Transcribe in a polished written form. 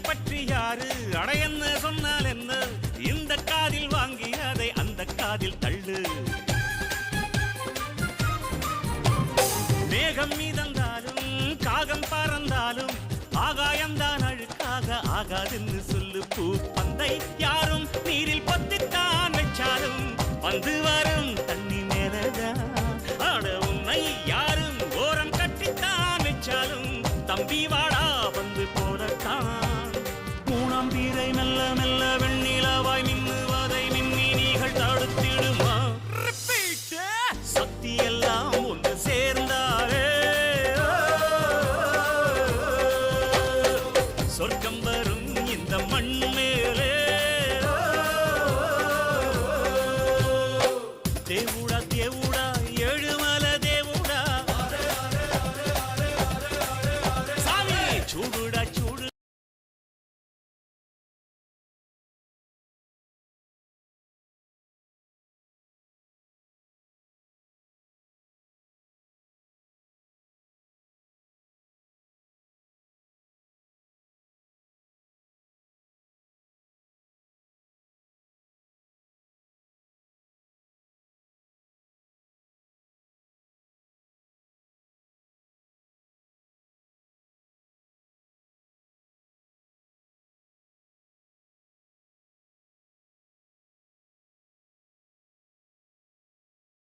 பற்றி யாரு அட என்ன சொன்னால் என்ன இந்த காதில் வாங்கி அதை அந்த காதில் தள்ளு மேகம் மீதந்தாலும் காகம் பறந்தாலும் ஆகாயம்தான் அழுக்காக ஆகாதுன்னு சொல்லு பூ பந்தை யாரும் நீரில் பத்தித்தான் வச்சாலும் வந்து வரும் தண்ணி மேலதான் ஆட உன்னை யாரும் ஓரம் கட்டித்தான் வச்சாலும் தம்பி வாடா வந்து போலத்தான் மூணாம் பீரை மெல்ல மெல்ல வெண்ணிலவாய் மின்னுவதை மின்மினிகள் தடுத்திடுமா சக்தி எல்லாம் ஒன்று சேர்ந்தாரே சொர்க்கம் வரும்